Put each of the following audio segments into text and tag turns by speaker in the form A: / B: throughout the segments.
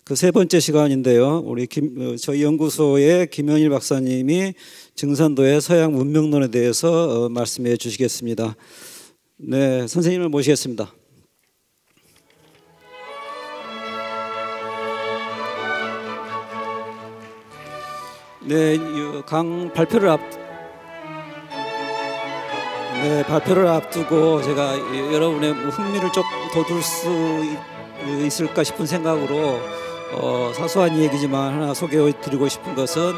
A: 그 세 번째 시간인데요. 저희 연구소의 김현일 박사님이 증산도의 서양 문명론에 대해서 말씀해 주시겠습니다. 네, 선생님을 모시겠습니다. 네, 발표를 앞두고 제가 여러분의 흥미를 좀 돋울 수 있을까 싶은 생각으로 사소한 얘기지만 하나 소개해드리고 싶은 것은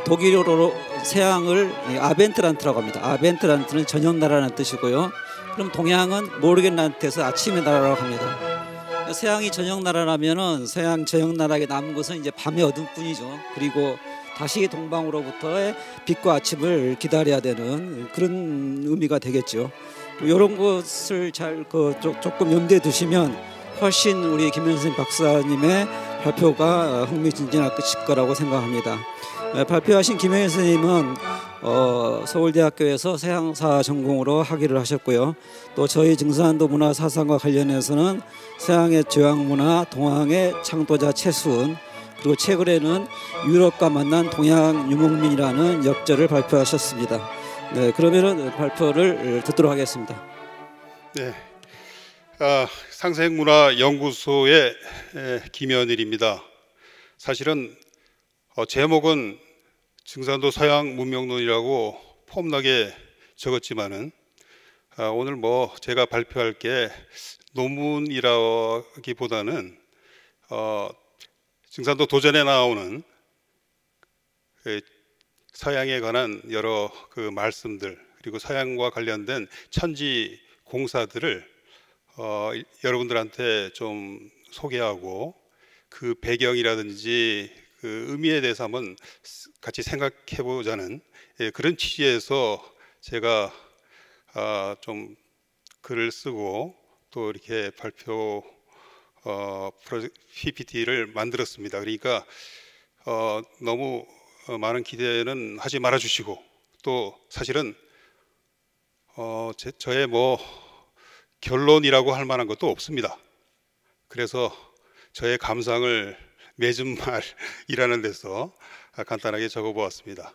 A: 독일어로 서양을 아벤트란트라고 합니다. 아벤트란트는 저녁나라라는 뜻이고요. 그럼 동양은 모르겐란트에서 아침의 나라라고 합니다. 서양이 저녁나라라면은 서양 저녁나라에 남은 것은 이제 밤의 어둠뿐이죠. 그리고 다시 동방으로부터의 빛과 아침을 기다려야 되는 그런 의미가 되겠죠. 이런 것을 조금 염두에 두시면 훨씬 우리 김현승 박사님의 발표가 흥미진진할 거라고 생각합니다. 발표하신 김현승 선생님은 서울대학교에서 서양사 전공으로 학위를 하셨고요. 또 저희 증산도 문화 사상과 관련해서는 서양의 조약문화, 동양의 창도자 최수은, 그리고 최근에는 유럽과 만난 동양 유목민이라는 역절을 발표하셨습니다. 네, 그러면은 발표를 듣도록 하겠습니다.
B: 네, 상생문화연구소의 김현일입니다. 사실은 제목은 증산도 서양 문명론이라고 폼나게 적었지만은 오늘 제가 발표할 게 논문이라기보다는 증산도 도전에 나오는 서양에 관한 여러 말씀들, 그리고 서양과 관련된 천지 공사들을 여러분들한테 좀 소개하고 그 배경이라든지 그 의미에 대해서 한번 같이 생각해 보자는 그런 취지에서 제가 좀 글을 쓰고 또 이렇게 발표 PPT를 만들었습니다. 그러니까 너무 많은 기대는 하지 말아 주시고, 또 사실은 저의 결론이라고 할 만한 것도 없습니다. 그래서 저의 감상을 맺은 말이라는 데서 간단하게 적어보았습니다.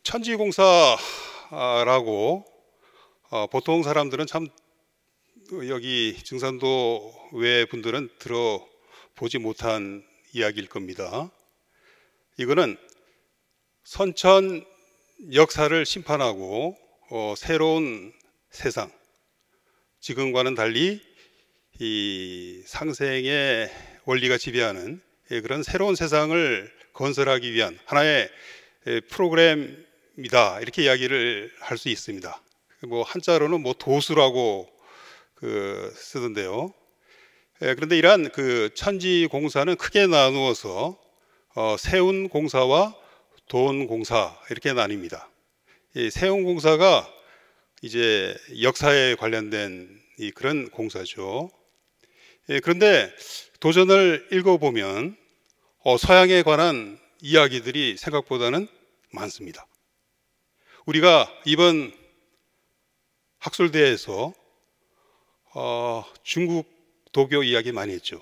B: 천지공사라고 보통 사람들은 참 여기 증산도 외 분들은 들어보지 못한 이야기일 겁니다. 이거는 선천 역사를 심판하고 새로운 세상, 지금과는 달리 이 상생의 원리가 지배하는 그런 새로운 세상을 건설하기 위한 하나의 프로그램이다, 이렇게 이야기를 할 수 있습니다. 한자로는 도수라고 쓰던데요. 그런데 이러한 천지 공사는 크게 나누어서 세운 공사와 돈 공사 이렇게 나뉩니다. 이 세운 공사가 이제 역사에 관련된 그런 공사죠. 그런데 도전을 읽어보면 서양에 관한 이야기들이 생각보다는 많습니다. 우리가 이번 학술대회에서 중국 도교 이야기 많이 했죠.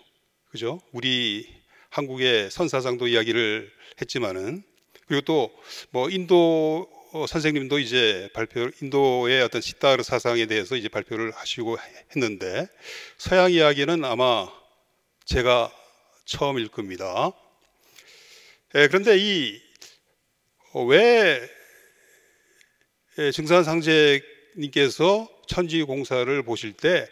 B: 그죠? 우리 한국의 선사상도 이야기를 했지만은, 그리고 또 인도 선생님도 이제 인도의 어떤 시타르 사상에 대해서 이제 발표를 하시고 했는데, 서양 이야기는 아마 제가 처음일 겁니다. 그런데 왜 증산상제님께서 천지공사를 보실 때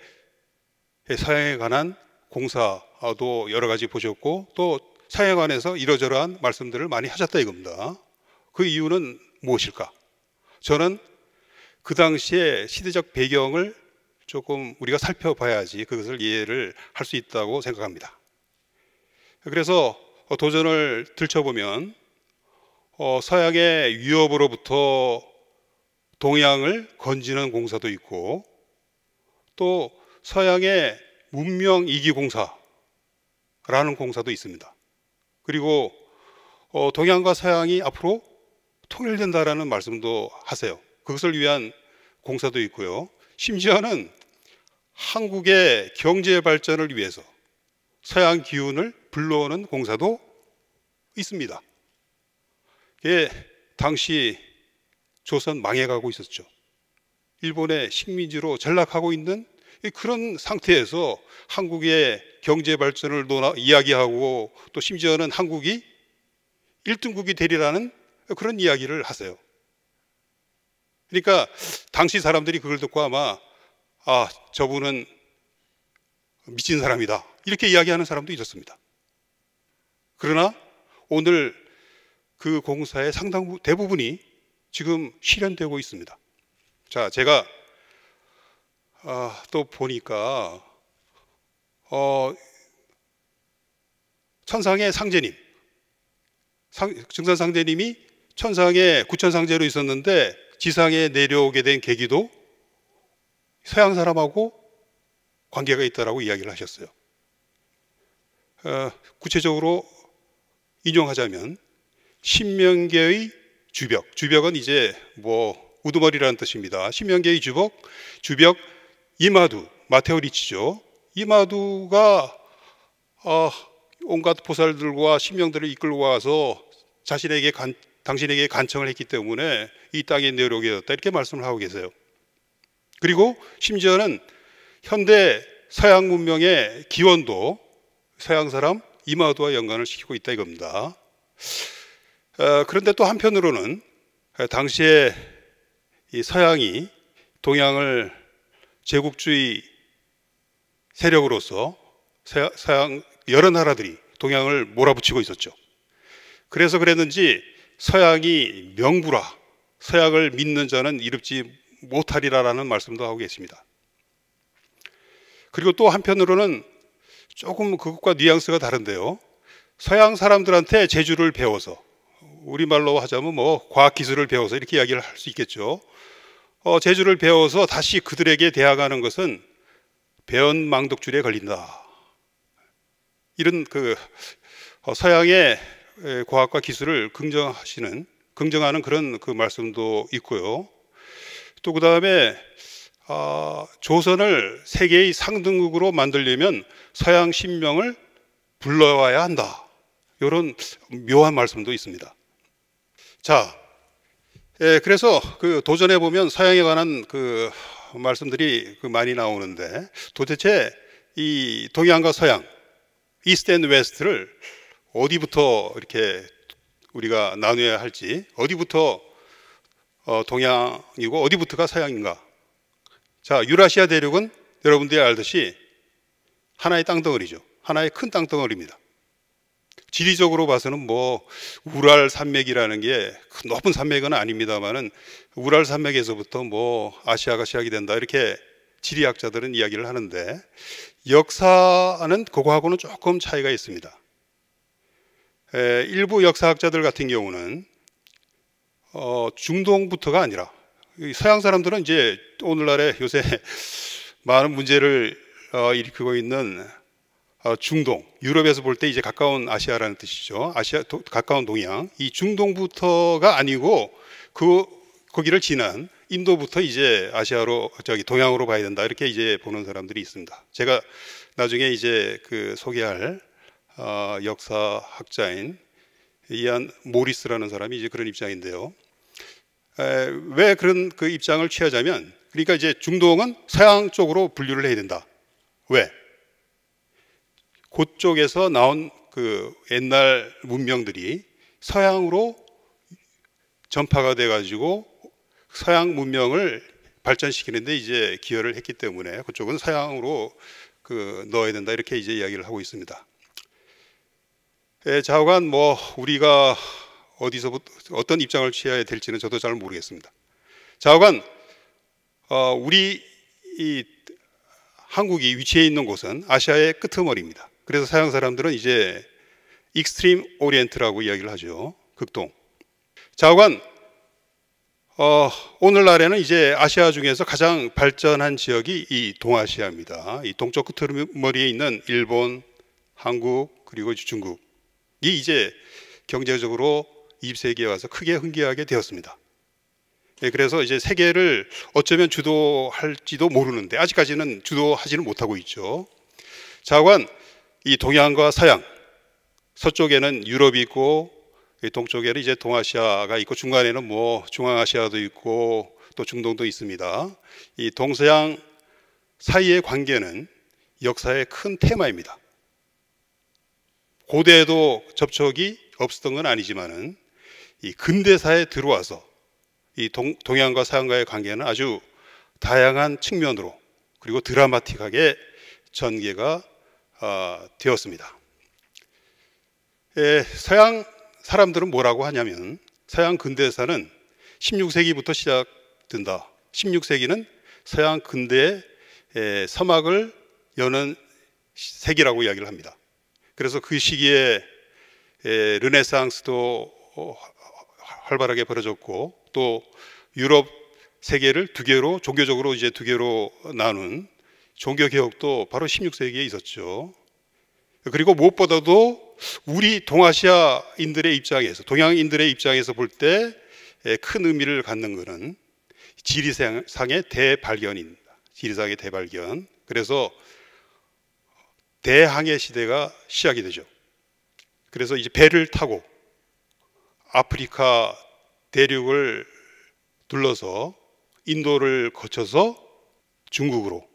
B: 서양에 관한 공사도 여러 가지 보셨고, 또 서양에 관해서 이러저러한 말씀들을 많이 하셨다 이겁니다. 그 이유는 무엇일까? 저는 그 당시의 시대적 배경을 조금 우리가 살펴봐야지 그것을 이해를 할 수 있다고 생각합니다. 그래서 도전을 들춰보면 서양의 위협으로부터 동양을 건지는 공사도 있고, 또 서양의 문명 이기 공사라는 공사도 있습니다. 그리고 동양과 서양이 앞으로 통일된다라는 말씀도 하세요. 그것을 위한 공사도 있고요. 심지어는 한국의 경제 발전을 위해서 서양 기운을 불러오는 공사도 있습니다. 예, 당시 조선 망해가고 있었죠. 일본의 식민지로 전락하고 있는 그런 상태에서 한국의 경제 발전을 이야기하고 또 심지어는 한국이 1등국이 되리라는 그런 이야기를 하세요. 그러니까 당시 사람들이 그걸 듣고 아마 저분은 미친 사람이다 이렇게 이야기하는 사람도 있었습니다. 그러나 오늘 그 공사의 상당 대부분이 지금 실현되고 있습니다. 자, 제가 또 보니까 천상의 상제님, 증산상제님이 천상의 구천상제로 있었는데 지상에 내려오게 된 계기도 서양 사람하고 관계가 있다라고 이야기를 하셨어요. 구체적으로 인용하자면 신명계의 주벽, 주벽은 이제 우두머리라는 뜻입니다. 신명계의 주벽 이마두, 마테오 리치죠. 이마두가 온갖 보살들과 신명들을 이끌고 와서 당신에게 간청을 했기 때문에 이 땅에 내려오게 되었다 이렇게 말씀을 하고 계세요. 그리고 심지어는 현대 서양 문명의 기원도 서양 사람 이마두와 연관을 시키고 있다 이겁니다. 그런데 또 한편으로는 당시에 이 서양이 동양을 제국주의 세력으로서 서양 여러 나라들이 동양을 몰아붙이고 있었죠. 그래서 그랬는지 서양이 명부라 서양을 믿는 자는 이롭지 못하리라라는 말씀도 하고 계십니다. 그리고 또 한편으로는 조금 그것과 뉘앙스가 다른데요. 서양 사람들한테 제주를 배워서 우리말로 하자면 과학기술을 배워서 이렇게 이야기를 할 수 있겠죠. 제주를 배워서 다시 그들에게 대항하는 것은 배은망덕줄에 걸린다. 이런 서양의 과학과 기술을 긍정하는 그런 말씀도 있고요. 또 그 다음에 조선을 세계의 상등국으로 만들려면 서양 신명을 불러와야 한다. 이런 묘한 말씀도 있습니다. 자, 그래서 도전해 보면 서양에 관한 말씀들이 많이 나오는데 도대체 이 동양과 서양, 이스트 앤 웨스트를 어디부터 이렇게 우리가 나눠야 할지, 어디부터 동양이고 어디부터가 서양인가? 자, 유라시아 대륙은 여러분들이 알듯이 하나의 땅덩어리죠. 하나의 큰 땅덩어리입니다. 지리적으로 봐서는 우랄 산맥이라는 게 높은 산맥은 아닙니다만은 우랄 산맥에서부터 아시아가 시작이 된다 이렇게 지리학자들은 이야기를 하는데 역사는 그거하고는 조금 차이가 있습니다. 일부 역사학자들 같은 경우는 중동부터가 아니라 서양 사람들은 이제 오늘날에 요새 많은 문제를 일으키고 있는 중동, 유럽에서 볼 때 이제 가까운 아시아라는 뜻이죠. 가까운 동양. 이 중동부터가 아니고 거기를 지난 인도부터 이제 동양으로 봐야 된다. 이렇게 이제 보는 사람들이 있습니다. 제가 나중에 이제 소개할 역사학자인 이안 모리스라는 사람이 이제 그런 입장인데요. 왜 그런 입장을 취하자면, 그러니까 이제 중동은 서양 쪽으로 분류를 해야 된다. 왜? 그쪽에서 나온 옛날 문명들이 서양으로 전파가 돼가지고 서양 문명을 발전시키는데 이제 기여를 했기 때문에 그쪽은 서양으로 넣어야 된다 이렇게 이제 이야기를 하고 있습니다. 좌우간 우리가 어디서부터 어떤 입장을 취해야 될지는 저도 잘 모르겠습니다. 좌우간 우리 한국이 위치해 있는 곳은 아시아의 끄트머리입니다. 그래서 서양 사람들은 이제 익스트림 오리엔트라고 이야기를 하죠. 극동. 좌우간 오늘날에는 이제 아시아 중에서 가장 발전한 지역이 이 동아시아입니다. 이 동쪽 끄트머리에 있는 일본, 한국 그리고 중국이 이제 경제적으로 20세기에 와서 크게 흥기하게 되었습니다. 그래서 이제 세계를 어쩌면 주도할지도 모르는데 아직까지는 주도하지는 못하고 있죠. 자관 이 동양과 서양, 서쪽에는 유럽이 있고 동쪽에는 이제 동아시아가 있고 중간에는 뭐 중앙아시아도 있고 또 중동도 있습니다. 이 동서양 사이의 관계는 역사의 큰 테마입니다. 고대에도 접촉이 없었던 건 아니지만은 이 근대사에 들어와서 이 동양과 서양과의 관계는 아주 다양한 측면으로 그리고 드라마틱하게 전개가 되었습니다. 서양 사람들은 뭐라고 하냐면 서양 근대사는 16세기부터 시작된다. 16세기는 서양 근대의 서막을 여는 세기라고 이야기를 합니다. 그래서 그 시기에 르네상스도 활발하게 벌어졌고 또 유럽 세계를 두 개로 종교적으로 이제 두 개로 나눈 종교 개혁도 바로 16세기에 있었죠. 그리고 무엇보다도 우리 동아시아인들의 입장에서 동양인들의 입장에서 볼 때 큰 의미를 갖는 것은 지리상의 대발견입니다. 지리상의 대발견. 그래서 대항해 시대가 시작이 되죠. 그래서 이제 배를 타고 아프리카 대륙을 둘러서 인도를 거쳐서 중국으로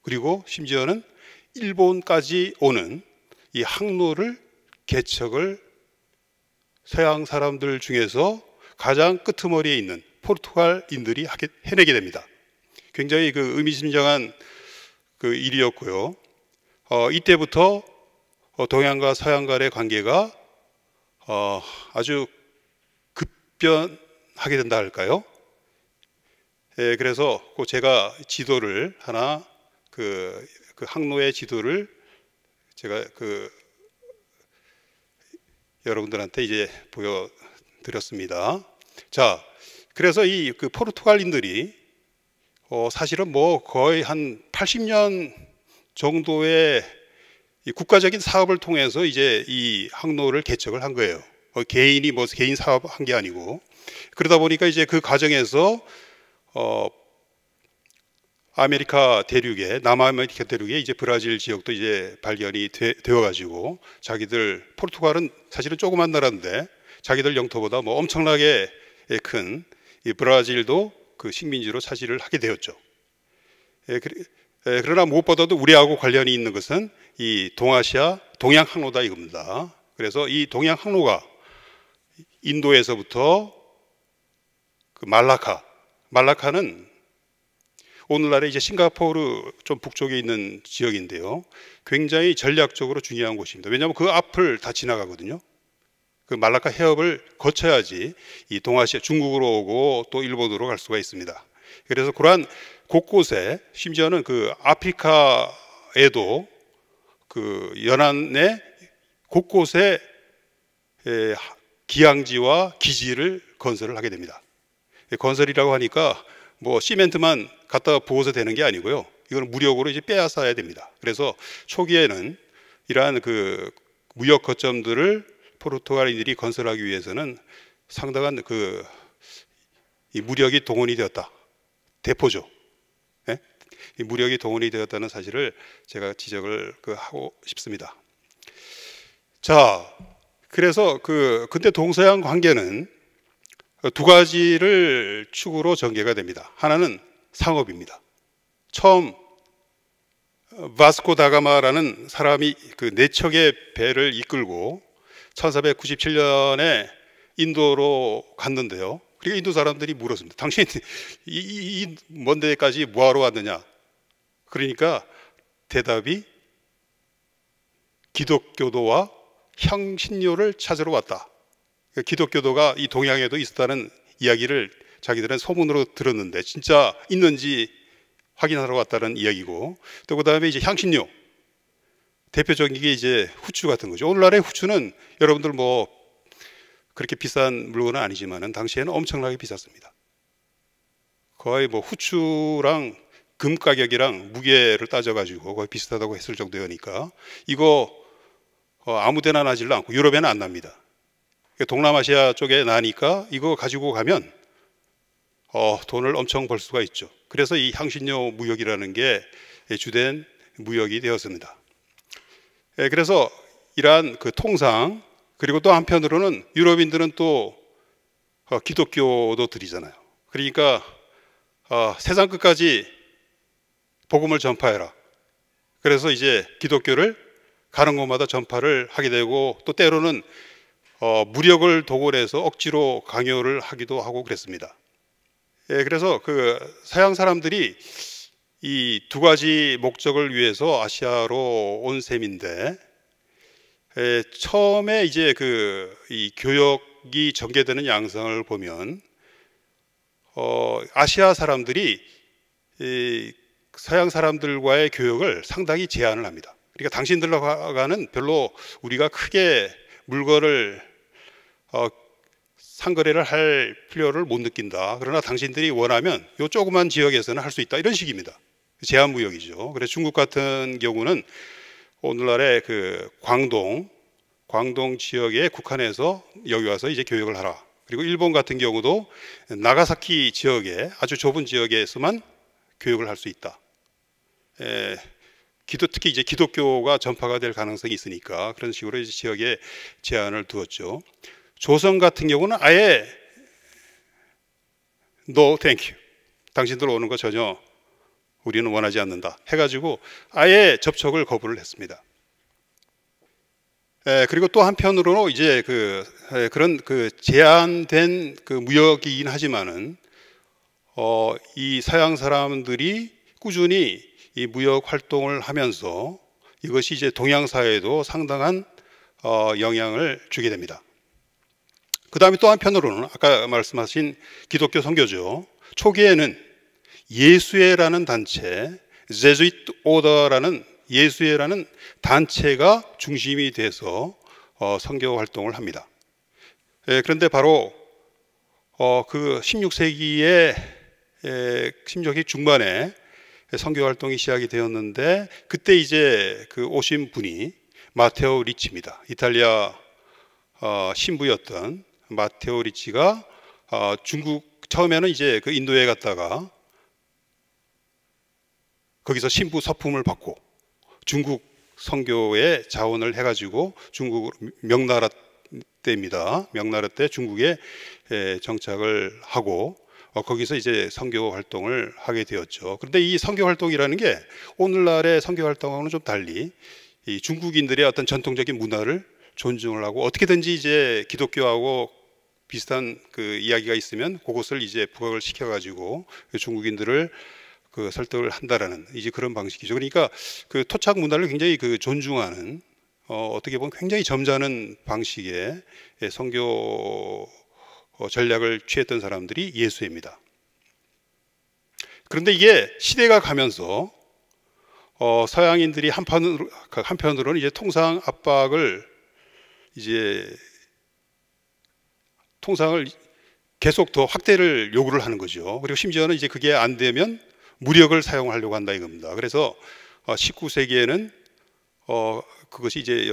B: 그리고 심지어는 일본까지 오는 이 항로를 개척을 서양 사람들 중에서 가장 끄트머리에 있는 포르투갈인들이 해내게 됩니다. 굉장히 그 의미심장한 그 일이었고요. 이때부터 동양과 서양 간의 관계가 아주 급변하게 된다 할까요? 그래서 제가 지도를 하나 그 항로의 지도를 제가 여러분들한테 이제 보여드렸습니다. 자, 그래서 이 포르투갈인들이 사실은 뭐 거의 한 80년 정도의 이 국가적인 사업을 통해서 이제 이 항로를 개척을 한 거예요. 개인이 뭐 개인 사업한 게 아니고 그러다 보니까 이제 그 과정에서 아메리카 대륙에 남아메리카 대륙에 이제 브라질 지역도 이제 발견이 되어가지고 자기들 포르투갈은 사실은 조그만 나라인데 자기들 영토보다 뭐 엄청나게 큰 이 브라질도 그 식민지로 차지를 하게 되었죠. 그러나 무엇보다도 우리하고 관련이 있는 것은 이 동아시아 동양 항로다 이겁니다. 그래서 이 동양 항로가 인도에서부터 그 말라카는 오늘날의 이제 싱가포르 좀 북쪽에 있는 지역인데요. 굉장히 전략적으로 중요한 곳입니다. 왜냐하면 그 앞을 다 지나가거든요. 그 말라카 해협을 거쳐야지 이 동아시아 중국으로 오고 또 일본으로 갈 수가 있습니다. 그래서 그러한 곳곳에 심지어는 그 아프리카에도 그 연안의 곳곳에 기항지와 기지를 건설을 하게 됩니다. 건설이라고 하니까 뭐 시멘트만 갖다 부어서 되는 게 아니고요. 이건 무력으로 이제 빼앗아야 됩니다. 그래서 초기에는 이러한 그 무역 거점들을 포르투갈인들이 건설하기 위해서는 상당한 이 무력이 동원이 되었다. 대포죠. 네? 이 무력이 동원이 되었다는 사실을 제가 지적을 하고 싶습니다. 자, 그래서 근데 동서양 관계는 두 가지를 축으로 전개가 됩니다. 하나는 상업입니다. 처음 바스코 다가마라는 사람이 그 4척의 배를 이끌고 1497년에 인도로 갔는데요. 그리고 인도 사람들이 물었습니다. 당신 이 먼 데까지 뭐하러 왔느냐? 그러니까 대답이 기독교도와 향신료를 찾으러 왔다. 기독교도가 이 동양에도 있었다는 이야기를 자기들은 소문으로 들었는데 진짜 있는지 확인하러 왔다는 이야기고 또 그다음에 이제 향신료 대표적인 게 이제 후추 같은 거죠. 오늘날의 후추는 여러분들 뭐 그렇게 비싼 물건은 아니지만은 당시에는 엄청나게 비쌌습니다. 거의 뭐 후추랑 금 가격이랑 무게를 따져가지고 거의 비슷하다고 했을 정도니까 이거 아무데나 나질도 않고 유럽에는 안 납니다. 동남아시아 쪽에 나니까 이거 가지고 가면 돈을 엄청 벌 수가 있죠. 그래서 이 향신료 무역이라는 게 주된 무역이 되었습니다. 그래서 이러한 그 통상, 그리고 또 한편으로는 유럽인들은 또 기독교도 드리잖아요. 그러니까 세상 끝까지 복음을 전파해라. 그래서 이제 기독교를 가는 곳마다 전파를 하게 되고, 또 때로는 무력을 동원해서 억지로 강요를 하기도 하고 그랬습니다. 그래서 그 서양 사람들이 이 두 가지 목적을 위해서 아시아로 온 셈인데, 처음에 이제 이 교역이 전개되는 양상을 보면 아시아 사람들이 이 서양 사람들과의 교역을 상당히 제한을 합니다. 그러니까 당신들과는 별로 우리가 크게 물건을 상거래를 할 필요를 못 느낀다. 그러나 당신들이 원하면 요 조그만 지역에서는 할 수 있다. 이런 식입니다. 제한 무역이죠. 그래서 중국 같은 경우는 오늘날의 그 광동 지역에 국한해서 여기 와서 이제 교역을 하라. 그리고 일본 같은 경우도 나가사키 지역에 아주 좁은 지역에서만 교역을 할 수 있다. 특히 이제 기독교가 전파가 될 가능성이 있으니까 그런 식으로 이제 지역에 제한을 두었죠. 조선 같은 경우는 아예 No, thank you. 당신들 오는 거 전혀 우리는 원하지 않는다. 해가지고 아예 접촉을 거부를 했습니다. 그리고 또 한편으로 이제 그런 제한된 무역이긴 하지만은 이 서양 사람들이 꾸준히 이 무역 활동을 하면서 이것이 이제 동양 사회에도 상당한 영향을 주게 됩니다. 그 다음에 또 한편으로는 아까 말씀하신 기독교 선교죠. 초기에는 예수회라는 단체, 제주이트 오더라는 예수회라는 단체가 중심이 돼서 선교 활동을 합니다. 그런데 바로 그 16세기의 16세기 중반에 선교 활동이 시작이 되었는데, 그때 이제 오신 분이 마테오 리치입니다. 이탈리아 신부였던 마테오 리치가 중국 처음에는 이제 인도에 갔다가 거기서 신부 서품을 받고 중국 선교에 자원을 해가지고 중국 명나라 때입니다. 명나라 때 중국에 정착을 하고 거기서 이제 선교 활동을 하게 되었죠. 그런데 이 선교 활동이라는 게 오늘날의 선교 활동하고는 좀 달리 이 중국인들의 어떤 전통적인 문화를 존중을 하고, 어떻게든지 이제 기독교하고 비슷한 이야기가 있으면 그것을 이제 부각을 시켜가지고 중국인들을 설득을 한다라는 이제 그런 방식이죠. 그러니까 토착 문화를 굉장히 존중하는, 어떻게 보면 굉장히 점잖은 방식의 선교 전략을 취했던 사람들이 예수회입니다. 그런데 이게 시대가 가면서 서양인들이 한편으로는 이제 통상 압박을 통상을 계속 더 확대를 요구를 하는 거죠. 그리고 심지어는 이제 그게 안 되면 무력을 사용하려고 한다 이겁니다. 그래서 19세기에는 그것이 이제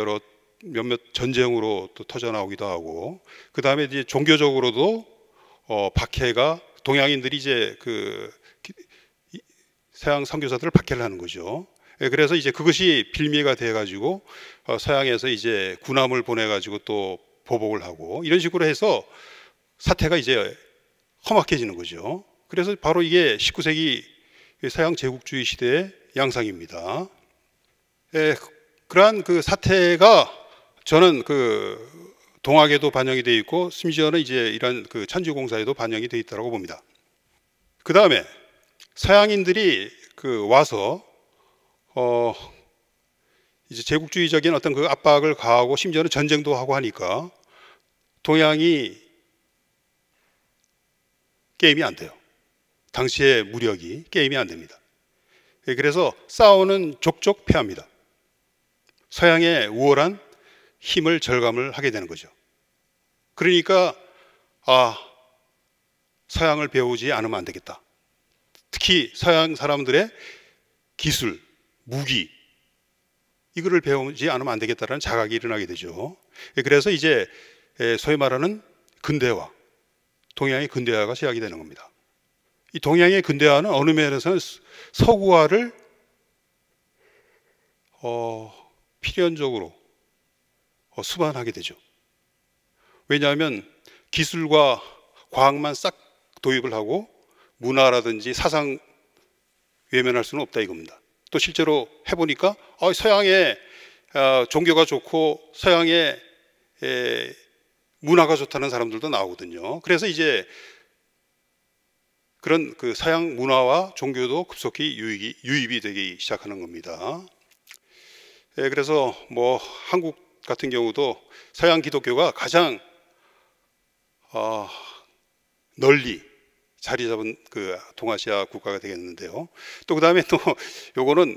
B: 몇몇 전쟁으로 또 터져 나오기도 하고, 그 다음에 이제 종교적으로도 박해가, 동양인들이 이제 서양 선교사들을 박해를 하는 거죠. 그래서 이제 그것이 빌미가 돼가지고 서양에서 이제 군함을 보내가지고 또 보복을 하고, 이런 식으로 해서 사태가 이제 험악해지는 거죠. 그래서 바로 이게 19세기 서양 제국주의 시대의 양상입니다. 그러한 사태가 저는 동학에도 반영이 되어 있고, 심지어는 이제 이런 천주공사에도 반영이 되어 있다고 봅니다. 그 다음에 서양인들이 와서 이제 제국주의적인 어떤 압박을 가하고 심지어는 전쟁도 하고 하니까 동양이 게임이 안 돼요. 당시의 무력이 게임이 안 됩니다. 그래서 싸우는 족족 패합니다. 서양의 우월한 힘을 절감을 하게 되는 거죠. 그러니까 서양을 배우지 않으면 안 되겠다. 특히 서양 사람들의 기술, 무기, 이거를 배우지 않으면 안 되겠다라는 자각이 일어나게 되죠. 그래서 이제 소위 말하는 근대화, 동양의 근대화가 시작이 되는 겁니다. 이 동양의 근대화는 어느 면에서는 서구화를 필연적으로 수반하게 되죠. 왜냐하면 기술과 과학만 싹 도입을 하고 문화라든지 사상 외면할 수는 없다 이겁니다. 또 실제로 해보니까 서양의 종교가 좋고 서양의 문화가 좋다는 사람들도 나오거든요. 그래서 이제 그런 그 서양 문화와 종교도 급속히 유입이 되기 시작하는 겁니다. 그래서 뭐 한국 같은 경우도 서양 기독교가 가장 널리 자리 잡은 그 동아시아 국가가 되겠는데요. 또 그 다음에 또 요거는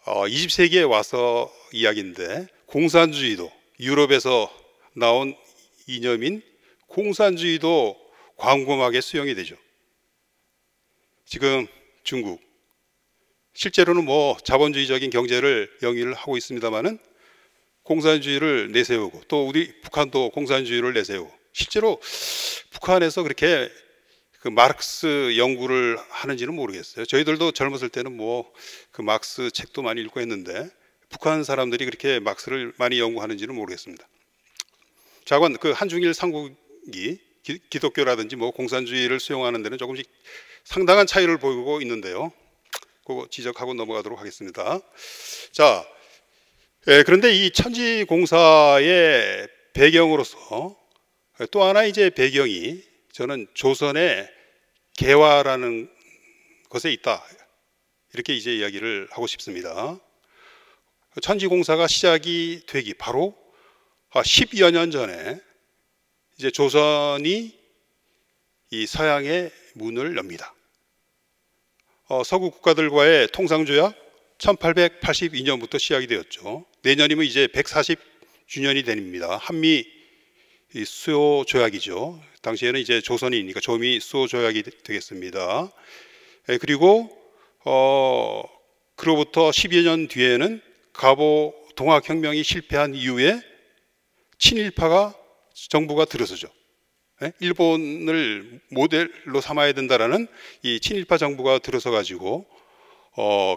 B: 20세기에 와서 이야기인데, 공산주의도 유럽에서 나온 이념인 공산주의도 광범하게 수용이 되죠. 지금 중국 실제로는 뭐 자본주의적인 경제를 영위를 하고 있습니다만은 공산주의를 내세우고, 또 우리 북한도 공산주의를 내세우고, 실제로 북한에서 그렇게 그 마르크스 연구를 하는지는 모르겠어요. 저희들도 젊었을 때는 뭐 그 마르크스 책도 많이 읽고 했는데 북한 사람들이 그렇게 마르크스를 많이 연구하는지는 모르겠습니다. 자관 그 한중일 삼국이 기독교라든지 뭐 공산주의를 수용하는 데는 조금씩 상당한 차이를 보이고 있는데요. 그거 지적하고 넘어가도록 하겠습니다. 자, 그런데 이 천지공사의 배경으로서 또 하나 이제 배경이 저는 조선의 개화라는 것에 있다, 이렇게 이제 이야기를 하고 싶습니다. 천지공사가 시작이 되기 바로 10여 년 전에 이제 조선이 이 서양의 문을 엽니다. 서구 국가들과의 통상조약 1882년부터 시작이 되었죠. 내년이면 이제 140주년이 됩니다. 한미 수호 조약이죠. 당시에는 이제 조선이니까 조미 수호 조약이 되겠습니다. 그리고 그로부터 10여 년 뒤에는 갑오 동학혁명이 실패한 이후에 친일파가 정부가 들어서죠. 일본을 모델로 삼아야 된다라는 이 친일파 정부가 들어서 가지고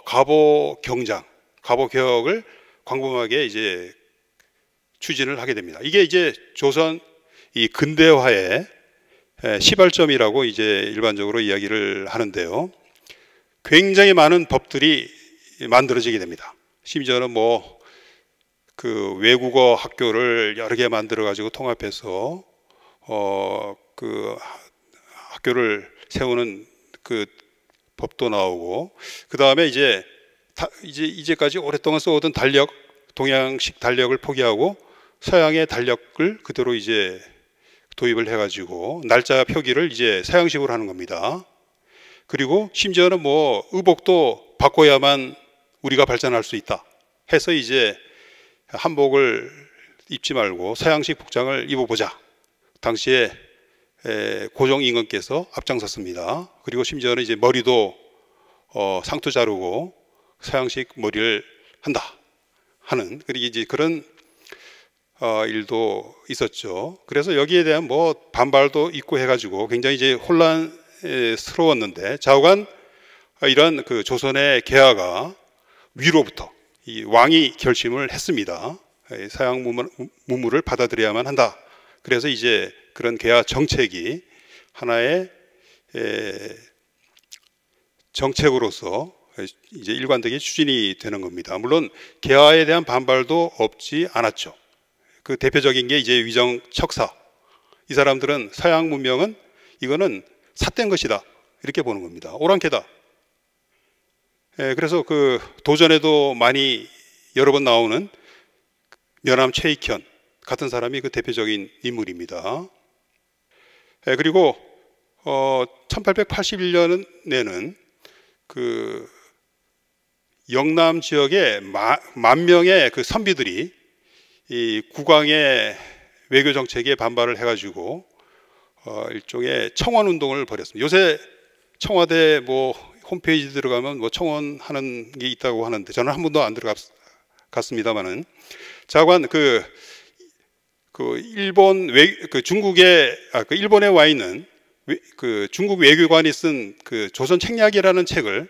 B: 갑오 경장, 갑오 개혁을 광범하게 이제 추진을 하게 됩니다. 이게 이제 조선 이 근대화의 시발점이라고 이제 일반적으로 이야기를 하는데요. 굉장히 많은 법들이 만들어지게 됩니다. 심지어는 뭐 그 외국어 학교를 여러 개 만들어 가지고 통합해서 그 학교를 세우는 그 법도 나오고, 그 다음에 이제까지 오랫동안 써오던 달력, 동양식 달력을 포기하고 서양의 달력을 그대로 이제 도입을 해가지고 날짜 표기를 이제 서양식으로 하는 겁니다. 그리고 심지어는 뭐 의복도 바꿔야만 우리가 발전할 수 있다 해서 이제 한복을 입지 말고 서양식 복장을 입어보자. 당시에 고종 임금께서 앞장섰습니다. 그리고 심지어는 이제 머리도 상투 자르고 서양식 머리를 한다 하는, 그리고 이제 그런 일도 있었죠. 그래서 여기에 대한 뭐 반발도 있고 해가지고 굉장히 이제 혼란스러웠는데, 좌우간 이런 그 조선의 개화가 위로부터 이 왕이 결심을 했습니다. 서양 문물을 받아들여야만 한다. 그래서 이제 그런 개화 정책이 하나의 정책으로서 이제 일관되게 추진이 되는 겁니다. 물론 개화에 대한 반발도 없지 않았죠. 그 대표적인 게 이제 위정 척사. 이 사람들은 서양 문명은 이거는 삿된 것이다 이렇게 보는 겁니다. 오랑캐다. 그래서 그 도전에도 많이 여러 번 나오는 면함 최익현 같은 사람이 그 대표적인 인물입니다. 그리고 1881년에는 그 영남 지역에 만 명의 그 선비들이 이 국왕의 외교 정책에 반발을 해가지고 일종의 청원 운동을 벌였습니다. 요새 청와대 뭐 홈페이지 들어가면 뭐 청원하는 게 있다고 하는데 저는 한 번도 안 들어갔습니다만은, 자관 그 일본 그 중국에 그 일본에 와 있는 그 중국 외교관이 쓴 그 조선 책략이라는 책을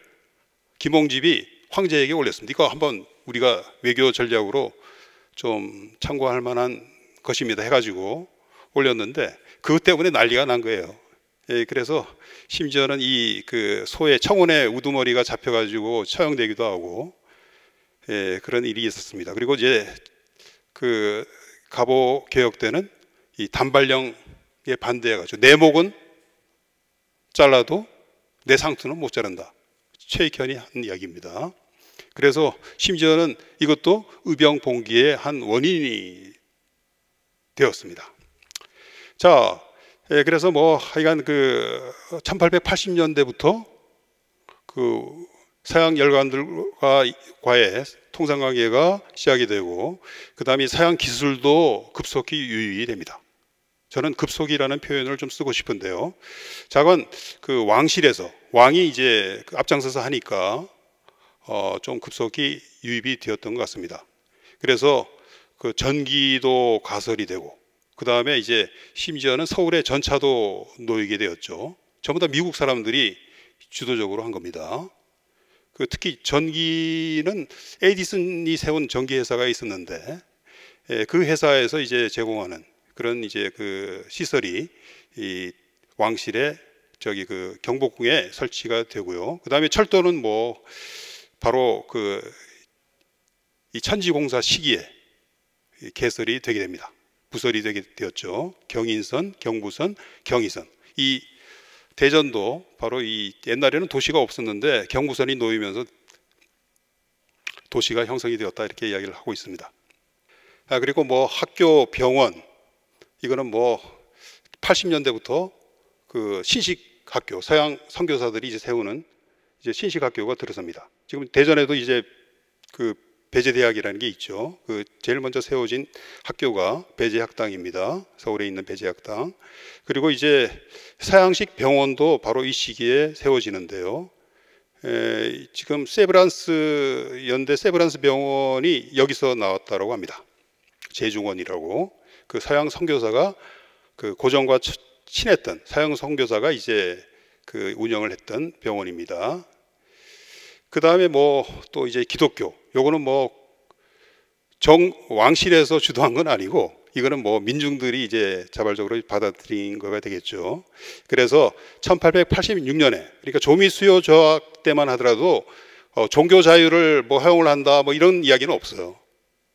B: 김홍집이 황제에게 올렸습니다. 이거 한번 우리가 외교 전략으로 좀 참고할 만한 것입니다 해가지고 올렸는데 그것 때문에 난리가 난 거예요. 예, 그래서 심지어는 이 그 소의 청혼의 우두머리가 잡혀가지고 처형되기도 하고, 예, 그런 일이 있었습니다. 그리고 이제 그 갑오 개혁 때는 이 단발령에 반대해가지고 내 목은 잘라도 내 상투는 못 자른다. 최익현이 한 이야기입니다. 그래서 심지어는 이것도 의병봉기의 한 원인이 되었습니다. 자, 예, 그래서 뭐 하여간 그 1880년대부터 그 서양 열강들과의 통상 관계가 시작이 되고, 그 다음에 서양 기술도 급속히 유입이 됩니다. 저는 급속이라는 표현을 좀 쓰고 싶은데요. 자관 그 왕실에서 왕이 이제 앞장서서 하니까 좀 급속히 유입이 되었던 것 같습니다. 그래서 그 전기도 가설이 되고, 그 다음에 이제 심지어는 서울의 전차도 놓이게 되었죠. 전부 다 미국 사람들이 주도적으로 한 겁니다. 그 특히 전기는 에디슨이 세운 전기 회사가 있었는데, 그 회사에서 이제 제공하는 그런 이제 그 시설이 이 왕실의 저기 그 경복궁에 설치가 되고요. 그 다음에 철도는 뭐 바로 그 이 천지공사 시기에 개설이 되게 됩니다. 부설이 되게 되었죠. 경인선, 경부선, 경의선. 이 대전도 바로 이 옛날에는 도시가 없었는데 경부선이 놓이면서 도시가 형성이 되었다 이렇게 이야기를 하고 있습니다. 그리고 뭐 학교, 병원, 이거는 뭐 80년대부터 그 신식 학교, 서양 선교사들이 이제 세우는 이제 신식 학교가 들어섭니다. 지금 대전에도 이제 그 배제대학이라는 게 있죠. 그 제일 먼저 세워진 학교가 배제학당입니다. 서울에 있는 배제학당. 그리고 이제 서양식 병원도 바로 이 시기에 세워지는데요. 지금 세브란스 연대 세브란스 병원이 여기서 나왔다고 합니다. 제중원이라고 그 서양 선교사가 그 고전과 친했던 서양 선교사가 이제 그 운영을 했던 병원입니다. 그 다음에 뭐 또 이제 기독교, 요거는 뭐 왕실에서 주도한 건 아니고 이거는 뭐 민중들이 이제 자발적으로 받아들인 거가 되겠죠. 그래서 1886년에 그러니까 조미 수요 조약 때만 하더라도 종교 자유를 뭐 허용을 한다 뭐 이런 이야기는 없어요.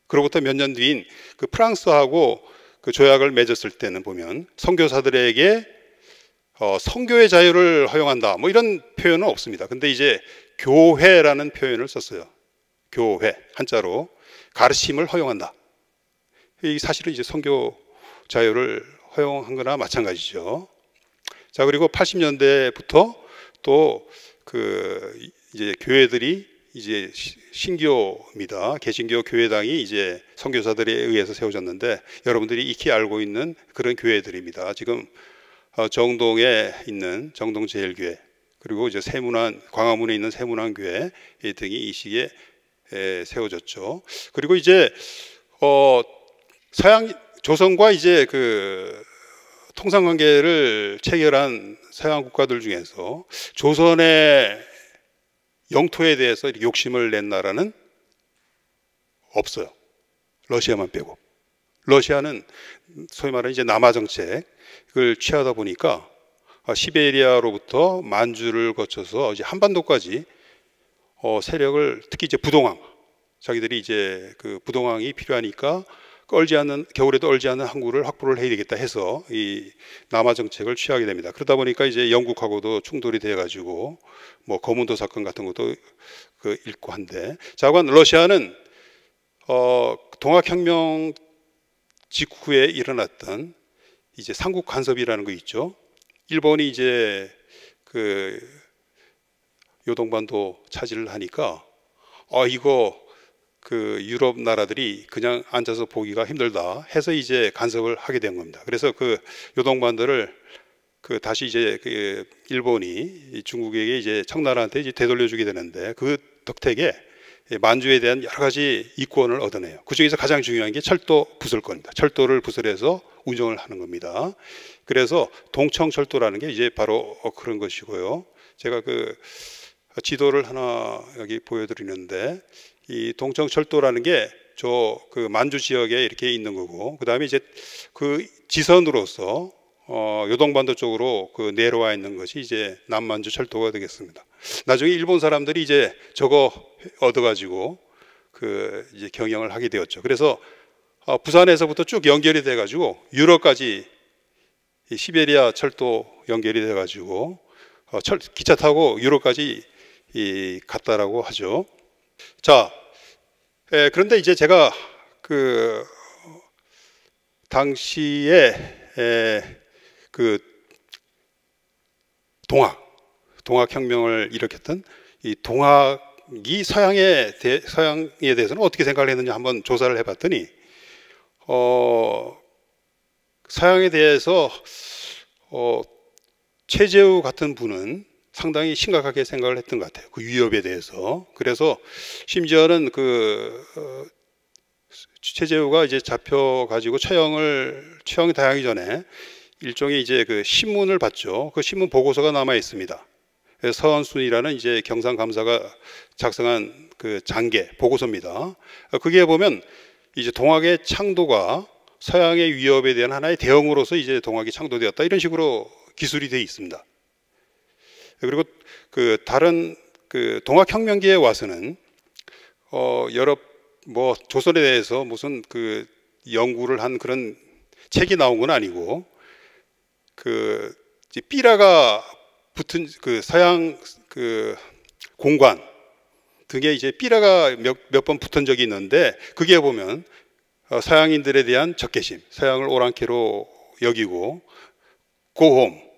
B: 그로부터 몇 년 뒤인 그 프랑스하고 그 조약을 맺었을 때는 보면 선교사들에게 선교의 자유를 허용한다 뭐 이런 표현은 없습니다. 근데 이제 교회라는 표현을 썼어요. 교회 한자로 가르침을 허용한다. 이 사실은 이제 선교 자유를 허용한 거나 마찬가지죠. 자, 그리고 80년대부터 또 그 이제 교회들이 이제 신교입니다. 개신교 교회당이 이제 선교사들에 의해서 세워졌는데 여러분들이 익히 알고 있는 그런 교회들입니다. 지금 정동에 있는 정동제일교회, 그리고 이제 세문안, 광화문에 있는 세문안교회 등이 이 시기에 세워졌죠. 그리고 이제 서양 조선과 이제 그 통상 관계를 체결한 서양 국가들 중에서 조선의 영토에 대해서 욕심을 낸 나라는 없어요. 러시아만 빼고. 러시아는 소위 말하는 이제 남하 정책을 취하다 보니까 시베리아로부터 만주를 거쳐서 이제 한반도까지 세력을, 특히 이제 부동항, 자기들이 이제 그 부동항이 필요하니까 얼지 않는, 겨울에도 얼지 않는 항구를 확보를 해야 되겠다 해서 이 남하 정책을 취하게 됩니다. 그러다 보니까 이제 영국하고도 충돌이 돼가지고 뭐 거문도 사건 같은 것도 그 있고 한데, 자관 러시아는 동학혁명 직후에 일어났던 이제 삼국 간섭이라는 거 있죠. 일본이 이제 그 요동반도 차지를 하니까 이거 그 유럽 나라들이 그냥 앉아서 보기가 힘들다 해서 이제 간섭을 하게 된 겁니다. 그래서 그 요동반도를 그 다시 이제 그 일본이 중국에게 이제 청나라한테 이제 되돌려주게 되는데, 그 덕택에 만주에 대한 여러 가지 이권을 얻어내요. 그 중에서 가장 중요한 게 철도 부설권입니다. 철도를 부설해서 운영을 하는 겁니다. 그래서 동청철도라는 게 이제 바로 그런 것이고요. 제가 그 지도를 하나 여기 보여드리는데, 이 동청철도라는 게 저 그 만주 지역에 이렇게 있는 거고, 그 다음에 이제 그 지선으로서 요동반도 쪽으로 그 내려와 있는 것이 이제 남만주 철도가 되겠습니다. 나중에 일본 사람들이 이제 저거 얻어가지고 그 이제 경영을 하게 되었죠. 그래서 부산에서부터 쭉 연결이 돼가지고 유럽까지 이 시베리아 철도 연결이 돼가지고 기차 타고 유럽까지 갔다라고 하죠. 자, 그런데 이제 제가 그 당시에 그 동학혁명을 일으켰던 이 동학이 서양에 대해서는 어떻게 생각을 했는지 한번 조사를 해봤더니 서양에 대해서 최재우 같은 분은 상당히 심각하게 생각을 했던 것 같아요. 그 위협에 대해서. 그래서 심지어는 그 최재우가 이제 잡혀가지고 처형이 당하기 전에 일종의 이제 그 신문을 봤죠. 그 신문 보고서가 남아 있습니다. 서원순이라는 이제 경상감사가 작성한 그 장계 보고서입니다. 그게 보면 이제 동학의 창도가 서양의 위협에 대한 하나의 대응으로서 이제 동학이 창도되었다, 이런 식으로 기술이 되어 있습니다. 그리고 그 다른 그 동학혁명기에 와서는 여러 뭐 조선에 대해서 무슨 그 연구를 한 그런 책이 나온 건 아니고, 그 삐라가 붙은 그 서양 그 공관 등에 이제 삐라가 몇 번 붙은 적이 있는데, 그게 보면 서양인들에 대한 적개심, 서양을 오랑캐로 여기고 고홈,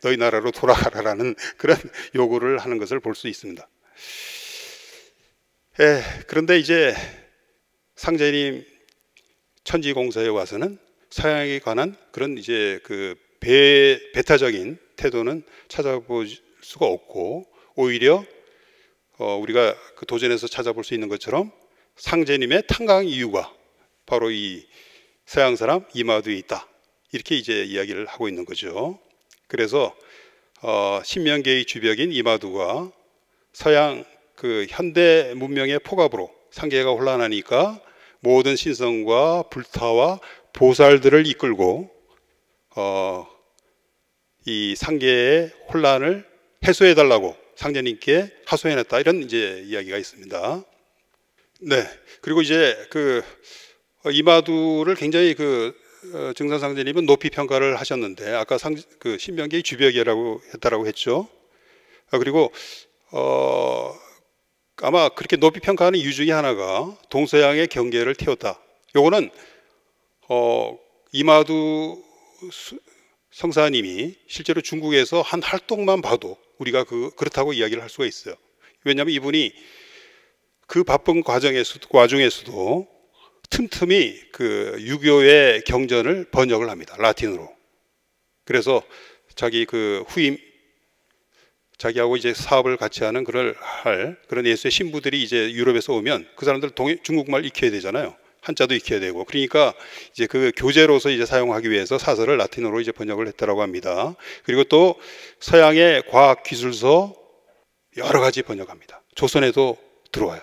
B: 너희 나라로 돌아가라라는 그런 요구를 하는 것을 볼 수 있습니다. 그런데 이제 상제님 천지공사에 와서는 서양에 관한 그런 이제 그 배타적인 태도는 찾아볼 수가 없고, 오히려 우리가 그 도전에서 찾아볼 수 있는 것처럼 상제님의 탄강 이유가 바로 이 서양 사람 이마두에 있다, 이렇게 이제 이야기를 하고 있는 거죠. 그래서 신명계의 주벽인 이마두가 서양 그 현대 문명의 포갑으로 상계가 혼란하니까 모든 신성과 불타와 보살들을 이끌고 이 상계의 혼란을 해소해 달라고 상제님께 하소연했다, 이런 이제 이야기가 있습니다. 네, 그리고 이제 그 이마두를 굉장히 그 증산상제님은 높이 평가를 하셨는데, 아까 그 신명계의 주벽이라고 했다라고 했죠. 그리고 아마 그렇게 높이 평가하는 이유 중에 하나가 동서양의 경계를 태웠다. 요거는 이마두 성사님이 실제로 중국에서 한 활동만 봐도 우리가 그렇다고 이야기를 할 수가 있어요. 왜냐하면 이분이 그 바쁜 과정에서도 틈틈이 그 유교의 경전을 번역을 합니다. 라틴어로. 그래서 자기 그 후임, 자기하고 이제 사업을 같이 하는 그런 예수의 신부들이 이제 유럽에서 오면 그 사람들 중국말 익혀야 되잖아요. 한자도 익혀야 되고. 그러니까 이제 그 교재로서 이제 사용하기 위해서 사설을 라틴어로 이제 번역을 했다라고 합니다. 그리고 또 서양의 과학 기술서 여러 가지 번역합니다. 조선에도 들어와요.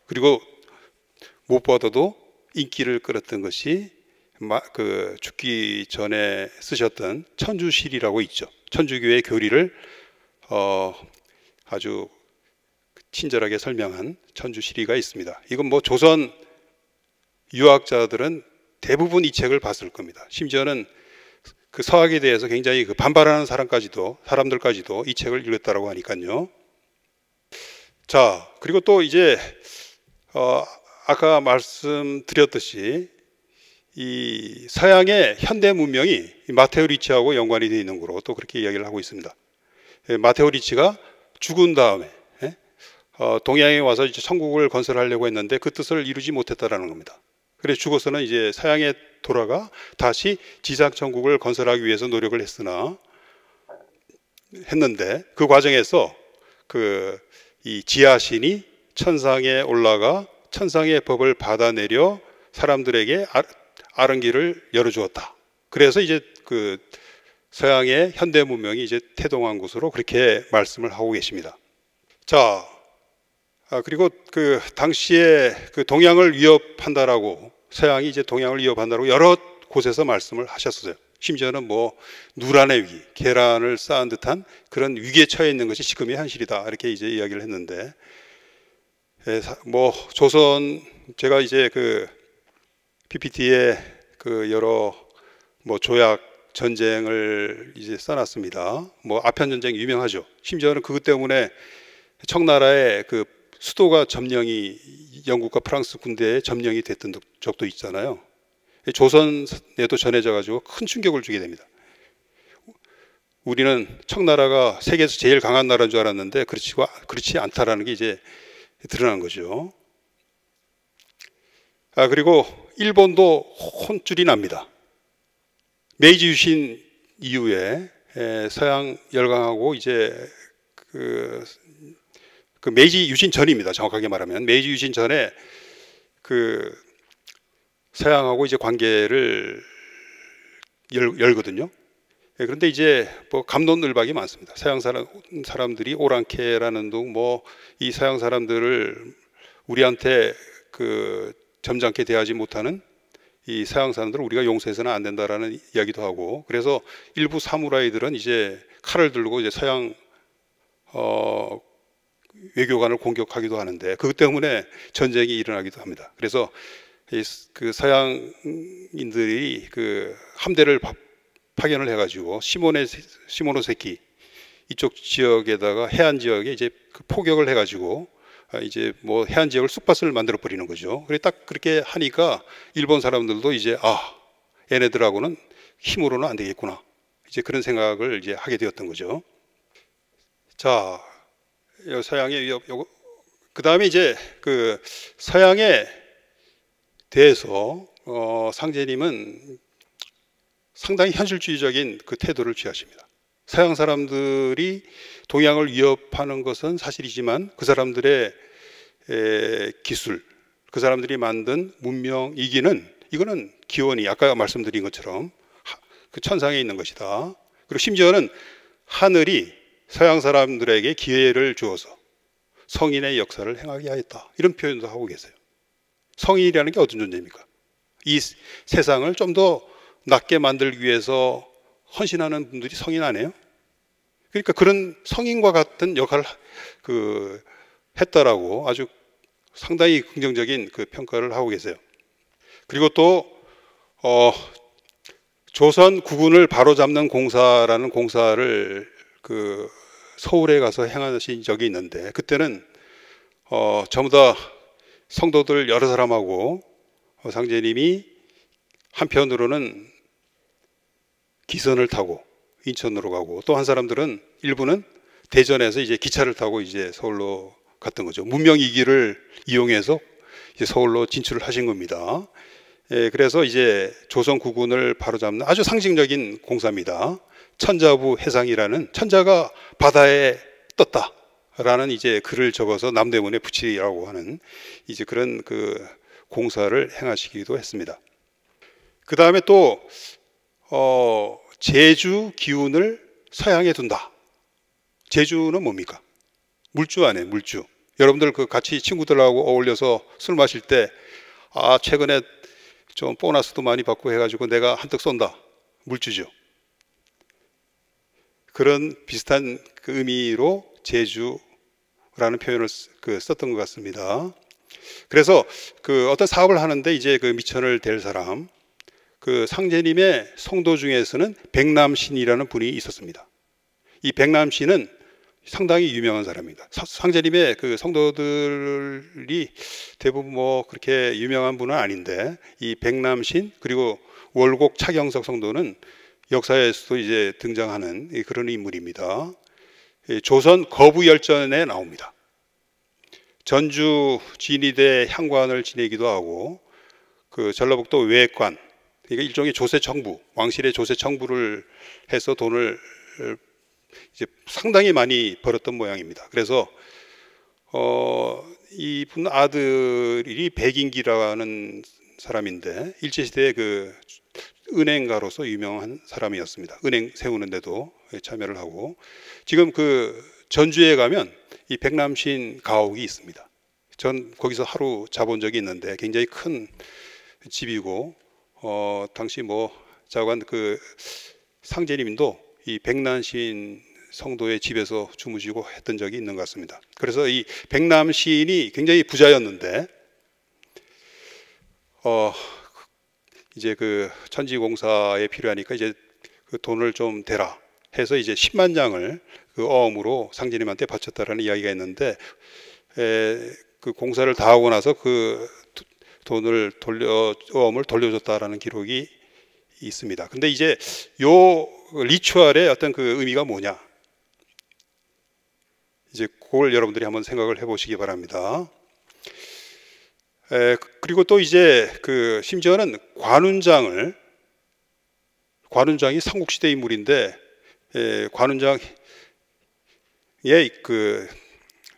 B: 그리고 무엇보다도 인기를 끌었던 것이 그 죽기 전에 쓰셨던 천주실이라고 있죠. 천주교의 교리를 아주 친절하게 설명한 천주시리가 있습니다. 이건 뭐 조선 유학자들은 대부분 이 책을 봤을 겁니다. 심지어는 그 서학에 대해서 굉장히 그 반발하는 사람들까지도 이 책을 읽었다라고 하니까요. 자, 그리고 또 이제 아까 말씀드렸듯이 이 서양의 현대 문명이 마테오 리치하고 연관이 되어 있는 거로 또 그렇게 이야기를 하고 있습니다. 마테오 리치가 죽은 다음에 동양에 와서 이제 천국을 건설하려고 했는데 그 뜻을 이루지 못했다라는 겁니다. 그래서 죽어서는 이제 서양에 돌아가 다시 지상 천국을 건설하기 위해서 노력을 했는데 그 과정에서 이 지하신이 천상에 올라가 천상의 법을 받아내려 사람들에게 아른 길을 열어주었다. 그래서 이제 그 서양의 현대 문명이 이제 태동한 곳으로 그렇게 말씀을 하고 계십니다. 자, 그리고 그 당시에 그 동양을 위협한다라고, 서양이 이제 동양을 위협한다라고 여러 곳에서 말씀을 하셨어요. 심지어는 뭐 누란의 위기, 계란을 쌓은 듯한 그런 위기에 처해 있는 것이 지금의 현실이다, 이렇게 이제 이야기를 했는데, 뭐 조선, 제가 이제 그 PPT에 그 여러 뭐 조약 전쟁을 이제 써놨습니다. 뭐 아편 전쟁 유명하죠. 심지어는 그것 때문에 청나라의 그 수도가 점령이, 영국과 프랑스 군대에 점령이 됐던 적도 있잖아요. 조선에도 전해져 가지고 큰 충격을 주게 됩니다. 우리는 청나라가 세계에서 제일 강한 나라인 줄 알았는데 그렇지 않다라는 게 이제 드러난 거죠. 그리고 일본도 혼쭐이 납니다. 메이지 유신 이후에 서양 열강하고 이제 그 메이지 유신 전입니다. 정확하게 말하면 메이지 유신 전에 그 서양하고 이제 관계를 열거든요. 그런데 이제 뭐 갑론을박이 많습니다. 서양 사람들이 오랑캐라는 둥, 뭐 이 서양 사람들을 우리한테 그 점잖게 대하지 못하는 이 서양 사람들을 우리가 용서해서는 안 된다라는 이야기도 하고, 그래서 일부 사무라이들은 이제 칼을 들고 이제 서양 외교관을 공격하기도 하는데, 그것 때문에 전쟁이 일어나기도 합니다. 그래서 그 서양인들이 그 함대를 파견을 해가지고 시모노세키 이쪽 지역에다가 해안 지역에 이제 그 포격을 해가지고 이제 뭐 해안 지역을 쑥밭을 만들어 버리는 거죠. 그래 딱 그렇게 하니까 일본 사람들도 이제 얘네들하고는 힘으로는 안 되겠구나, 이제 그런 생각을 이제 하게 되었던 거죠. 자, 서양의 위협, 그 다음에 이제 그 서양에 대해서 상제님은 상당히 현실주의적인 그 태도를 취하십니다. 서양 사람들이 동양을 위협하는 것은 사실이지만 그 사람들의 기술, 그 사람들이 만든 문명 이기는, 이거는 기원이 아까 말씀드린 것처럼 그 천상에 있는 것이다. 그리고 심지어는 하늘이 서양 사람들에게 기회를 주어서 성인의 역사를 행하게 하였다, 이런 표현도 하고 계세요. 성인이라는 게 어떤 존재입니까? 이 세상을 좀 더 낫게 만들기 위해서 헌신하는 분들이 성인 아니에요? 그러니까 그런 성인과 같은 역할을 했다라고 아주 상당히 긍정적인 그 평가를 하고 계세요. 그리고 또 조선 국운을 바로잡는 공사라는 공사를 그 서울에 가서 행하신 적이 있는데, 그때는 전부 다 성도들 여러 사람하고 상제님이 한편으로는 기선을 타고 인천으로 가고, 또 한 사람들은 일부는 대전에서 이제 기차를 타고 이제 서울로 갔던 거죠. 문명이기를 이용해서 이제 서울로 진출을 하신 겁니다. 그래서 이제 조선 국운을 바로잡는 아주 상징적인 공사입니다. 천자부 해상이라는, 천자가 바다에 떴다라는 이제 글을 적어서 남대문에 붙이라고 하는 이제 그런 그 공사를 행하시기도 했습니다. 그 다음에 또 제주 기운을 서양에 둔다. 제주는 뭡니까? 물주 아니에요, 물주. 여러분들 그 같이 친구들하고 어울려서 술 마실 때 최근에 좀 보너스도 많이 받고 해가지고 내가 한턱 쏜다, 물주죠. 그런 비슷한 그 의미로 제주라는 표현을 썼던 것 같습니다. 그래서 그 어떤 사업을 하는데 이제 그 미천을 댈 사람, 그 상제님의 성도 중에서는 백남신이라는 분이 있었습니다. 이 백남신은 상당히 유명한 사람입니다. 상제님의 그 성도들이 대부분 뭐 그렇게 유명한 분은 아닌데, 이 백남신 그리고 월곡 차경석 성도는 역사에서도 이제 등장하는 그런 인물입니다. 조선 거부열전에 나옵니다. 전주 진위대 향관을 지내기도 하고, 그 전라북도 외관, 그러니까 일종의 조세청부, 왕실의 조세청부를 해서 돈을 이제 상당히 많이 벌었던 모양입니다. 그래서 이분 아들이 백인기라는 사람인데, 일제시대에 그 은행가로서 유명한 사람이었습니다. 은행 세우는데도 참여를 하고, 지금 그 전주에 가면 이 백남신 가옥이 있습니다. 전 거기서 하루 자본 적이 있는데 굉장히 큰 집이고, 당시 뭐 자관 그 상제님도 이 백남신 성도의 집에서 주무시고 했던 적이 있는 것 같습니다. 그래서 이 백남신이 굉장히 부자였는데, 이제 그 천지공사에 필요하니까 이제 그 돈을 좀 대라 해서 이제 10만 장을 그 어음으로 상제님한테 바쳤다라는 이야기가 있는데, 그 공사를 다 하고 나서 그 돈을 어음을 돌려줬다라는 기록이 있습니다. 근데 이제 요 리추얼의 어떤 그 의미가 뭐냐? 이제 그걸 여러분들이 한번 생각을 해보시기 바랍니다. 그리고 또 이제 그 심지어는 관운장이 삼국시대 인물인데, 관운장의 그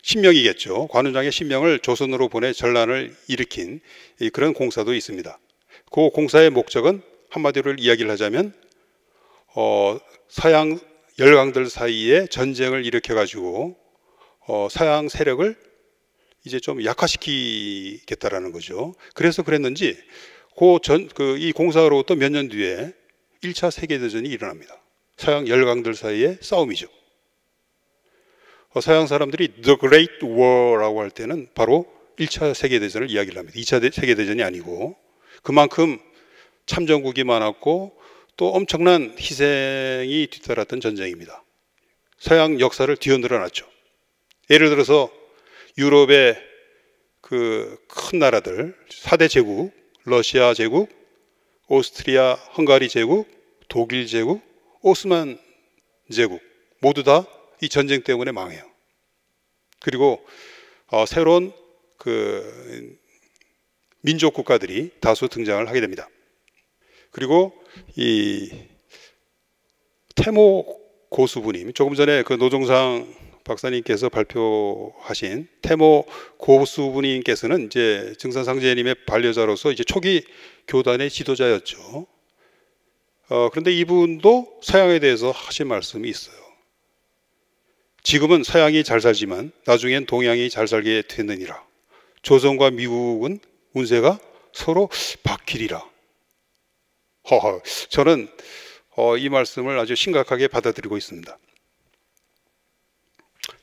B: 신명이겠죠. 관운장의 신명을 조선으로 보내 전란을 일으킨 그런 공사도 있습니다. 그 공사의 목적은 한마디로 이야기를 하자면 서양 열강들 사이에 전쟁을 일으켜 가지고 서양 세력을 이제 좀 약화시키겠다라는 거죠. 그래서 그랬는지 이 공사로부터 몇 년 뒤에 1차 세계대전이 일어납니다. 서양 열강들 사이의 싸움이죠. 서양 사람들이 The Great War라고 할 때는 바로 1차 세계대전을 이야기를 합니다. 2차 세계대전이 아니고, 그만큼 참전국이 많았고 또 엄청난 희생이 뒤따랐던 전쟁입니다. 서양 역사를 뒤흔들어 놨죠. 예를 들어서 유럽의 그 큰 나라들 4대 제국, 러시아 제국, 오스트리아 헝가리 제국, 독일 제국, 오스만 제국 모두 다 이 전쟁 때문에 망해요. 그리고 새로운 그 민족 국가들이 다수 등장을 하게 됩니다. 그리고 이 태모 고수부님, 조금 전에 그 노종상 박사님께서 발표하신 태모 고수부님께서는 이제 증산상제님의 반려자로서 이제 초기 교단의 지도자였죠. 그런데 이분도 서양에 대해서 하신 말씀이 있어요. 지금은 서양이 잘 살지만 나중엔 동양이 잘 살게 되느니라. 조선과 미국은 운세가 서로 바뀌리라. 저는 이 말씀을 아주 심각하게 받아들이고 있습니다.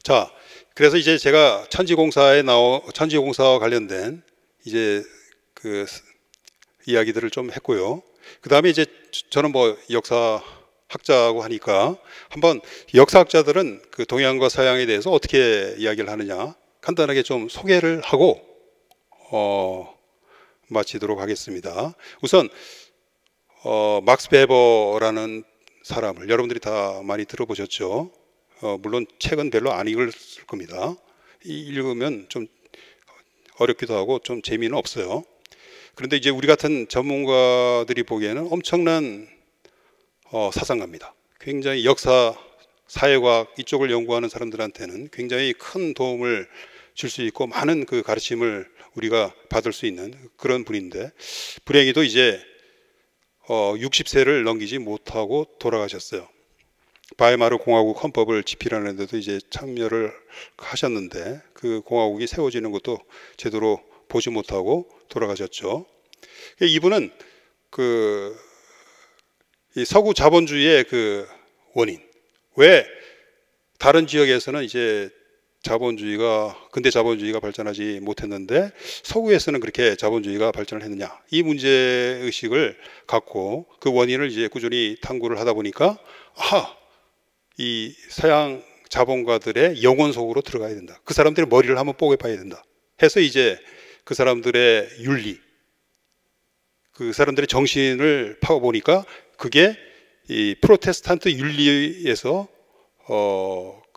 B: 자, 그래서 이제 제가 천지공사와 관련된 이제 그 이야기들을 좀 했고요. 그 다음에 이제 저는 뭐 역사학자고 하니까 한번 역사학자들은 그 동양과 서양에 대해서 어떻게 이야기를 하느냐 간단하게 좀 소개를 하고 마치도록 하겠습니다. 우선 막스 베버라는 사람을 여러분들이 다 많이 들어보셨죠. 물론 책은 별로 안 읽었을 겁니다. 읽으면 좀 어렵기도 하고 좀 재미는 없어요. 그런데 이제 우리 같은 전문가들이 보기에는 엄청난 사상가입니다. 굉장히 역사, 사회과학 이쪽을 연구하는 사람들한테는 굉장히 큰 도움을 줄 수 있고 많은 그 가르침을 우리가 받을 수 있는 그런 분인데, 불행히도 이제 60세를 넘기지 못하고 돌아가셨어요. 바이마르 공화국 헌법을 집필하는 데도 이제 참여를 하셨는데 그 공화국이 세워지는 것도 제대로 보지 못하고 돌아가셨죠. 이분은 이 서구 자본주의의 그 원인, 왜 다른 지역에서는 이제 근대 자본주의가 발전하지 못했는데 서구에서는 그렇게 자본주의가 발전을 했느냐, 이 문제 의식을 갖고 그 원인을 이제 꾸준히 탐구를 하다 보니까 이 서양 자본가들의 영혼 속으로 들어가야 된다. 그 사람들의 머리를 한번 뽀개 봐야 된다. 해서 이제 그 사람들의 윤리, 그 사람들의 정신을 파고보니까 그게 이 프로테스탄트 윤리에서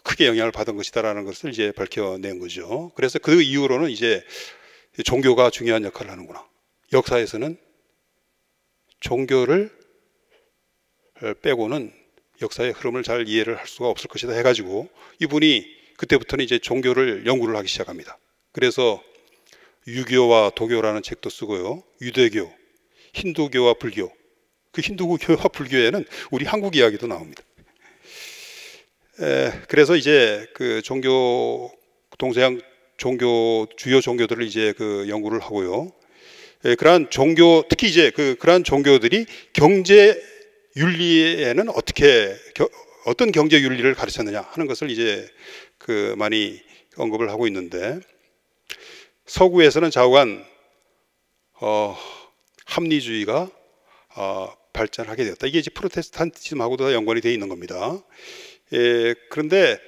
B: 크게 영향을 받은 것이다라는 것을 이제 밝혀낸 거죠. 그래서 그 이후로는 이제 종교가 중요한 역할을 하는구나. 역사에서는 종교를 빼고는 역사의 흐름을 잘 이해를 할 수가 없을 것이다 해가지고 이분이 그때부터는 이제 종교를 연구를 하기 시작합니다. 그래서 유교와 도교라는 책도 쓰고요. 유대교, 힌두교와 불교, 그 힌두교와 불교에는 우리 한국 이야기도 나옵니다. 그래서 이제 그 동서양 종교 주요 종교들을 이제 그 연구를 하고요. 그러한 종교, 특히 이제 그러한 종교들이 경제 윤리에는 어떤 경제 윤리를 가르쳤느냐 하는 것을 이제 그 많이 언급을 하고 있는데, 서구에서는 좌우한 합리주의가 발전하게 되었다. 이게 이제 프로테스탄티즘하고도 연관이 되어 있는 겁니다. 그런데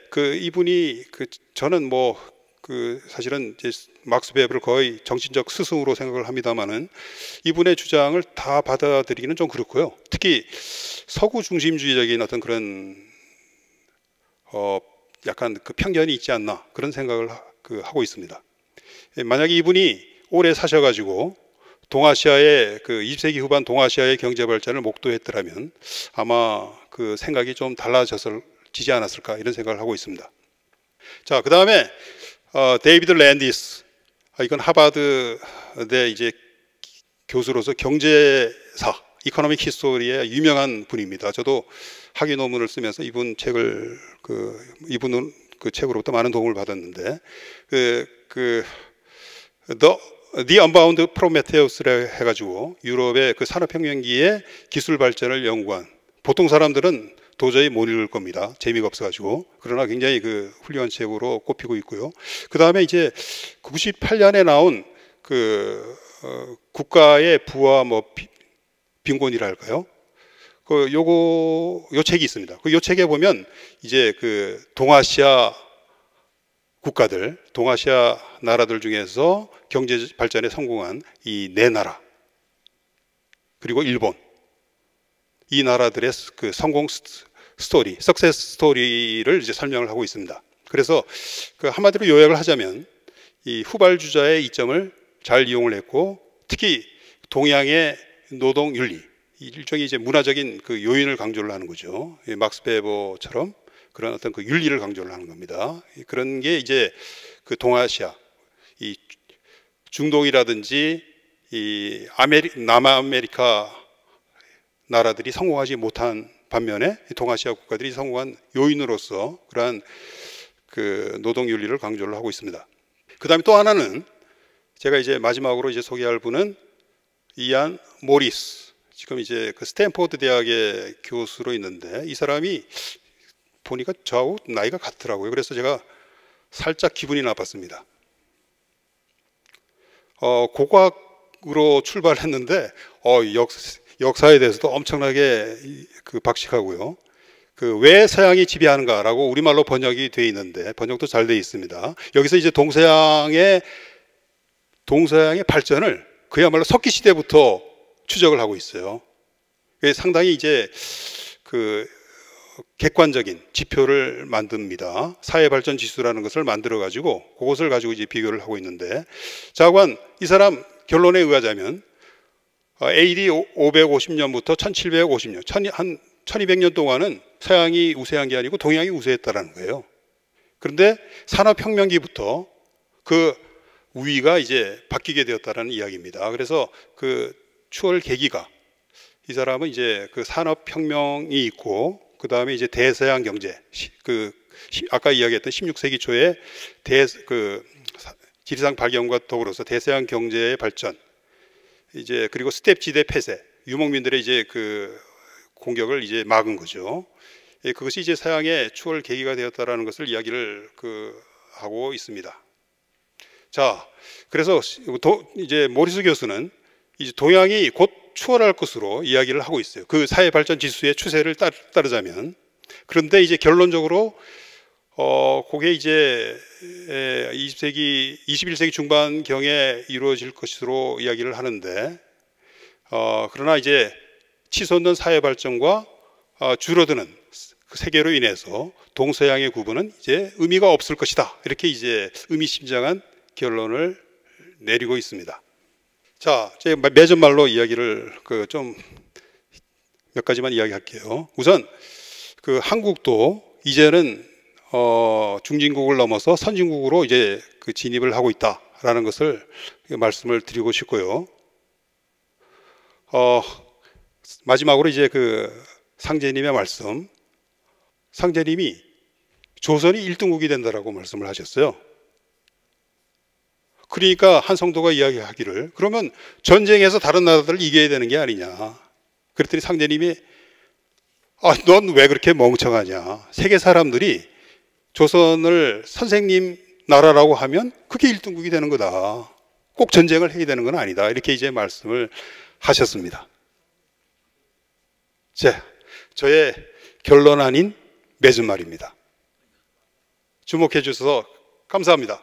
B: 이분이 저는 사실은 이제 막스 베버를 거의 정신적 스승으로 생각을 합니다만은, 이분의 주장을 다 받아들이기는 좀 그렇고요. 특히 서구 중심주의적인 어떤 그런 약간 편견이 있지 않나 그런 생각을 하고 있습니다. 만약에 이분이 오래 사셔가지고 동아시아의 20세기 후반 동아시아의 경제 발전을 목도했더라면 아마 그 생각이 좀 달라지지 않았을까 이런 생각을 하고 있습니다. 자, 그 다음에 데이비드 랜디스, 이건 하버드대 이제 교수로서 경제사, 이코노믹 히스토리의 유명한 분입니다. 저도 학위 논문을 쓰면서 이분 책을 이분은 그 책으로부터 많은 도움을 받았는데, The Unbound Prometheus라 해가지고 유럽의 그 산업혁명기의 기술 발전을 연구한, 보통 사람들은 도저히 못 읽을 겁니다. 재미가 없어가지고. 그러나 굉장히 훌륭한 책으로 꼽히고 있고요. 그 다음에 이제 98년에 나온 국가의 부와 빈곤이라 할까요? 요 책이 있습니다. 요 책에 보면 이제 동아시아 국가들, 동아시아 나라들 중에서 경제 발전에 성공한 이 네 나라, 그리고 일본, 이 나라들의 성공 스토리, 석세스 스토리를 이제 설명을 하고 있습니다. 그래서 한마디로 요약을 하자면, 이 후발주자의 이점을 잘 이용을 했고, 특히 동양의 노동 윤리, 일종의 이제 문화적인 요인을 강조를 하는 거죠. 막스 베버처럼 그런 어떤 윤리를 강조를 하는 겁니다. 그런 게 이제 동아시아, 이 중동이라든지 이 남아메리카 나라들이 성공하지 못한 반면에 동아시아 국가들이 성공한 요인으로서 그러한 노동 윤리를 강조를 하고 있습니다. 그 다음에 또 하나는 제가 이제 마지막으로 이제 소개할 분은 이안 모리스, 지금 이제 스탠포드 대학의 교수로 있는데, 이 사람이 보니까 저하고 나이가 같더라고요. 그래서 제가 살짝 기분이 나빴습니다. 고고학으로 출발했는데 역사에 대해서도 엄청나게 박식하고요. 왜 서양이 지배하는가라고 우리말로 번역이 되어 있는데, 번역도 잘 되어 있습니다. 여기서 이제 동서양의 발전을 그야말로 석기 시대부터 추적을 하고 있어요. 상당히 이제 객관적인 지표를 만듭니다. 사회발전 지수라는 것을 만들어 가지고 그것을 가지고 이제 비교를 하고 있는데, 자관 이 사람 결론에 의하자면 AD 550년부터 1750년, 한 1200년 동안은 서양이 우세한 게 아니고 동양이 우세했다라는 거예요. 그런데 산업혁명기부터 우위가 이제 바뀌게 되었다라는 이야기입니다. 그래서 추월 계기가, 이 사람은 이제 산업혁명이 있고, 그 다음에 이제 대서양 경제, 아까 이야기했던 16세기 초에 지리산 발견과 더불어서 대서양 경제의 발전, 이제 그리고 스텝지대 폐쇄, 유목민들의 이제 공격을 이제 막은 거죠. 그것이 이제 서양의 추월 계기가 되었다라는 것을 이야기를 하고 있습니다. 자, 그래서 이제 모리스 교수는 이제 동양이 곧 추월할 것으로 이야기를 하고 있어요. 사회 발전 지수의 추세를 따르자면. 그런데 이제 결론적으로 그게 이제 21세기 중반경에 이루어질 것으로 이야기를 하는데, 그러나 이제 치솟는 사회 발전과 줄어드는 세계로 인해서 동서양의 구분은 이제 의미가 없을 것이다. 이렇게 이제 의미심장한 결론을 내리고 있습니다. 자, 제가 매점말로 이야기를 좀 몇 가지만 이야기할게요. 우선 한국도 이제는 중진국을 넘어서 선진국으로 이제 진입을 하고 있다라는 것을 말씀을 드리고 싶고요. 마지막으로 이제 그 상제님의 말씀, 상제님이 조선이 1등국이 된다라고 말씀을 하셨어요. 그러니까 한 성도가 이야기하기를 그러면 전쟁에서 다른 나라들을 이겨야 되는 게 아니냐. 그랬더니 상제님이 넌 왜 그렇게 멍청하냐. 세계 사람들이 조선을 선생님 나라라고 하면 그게 1등국이 되는 거다. 꼭 전쟁을 해야 되는 건 아니다. 이렇게 이제 말씀을 하셨습니다. 자, 저의 결론 아닌 맺은 말입니다. 주목해 주셔서 감사합니다.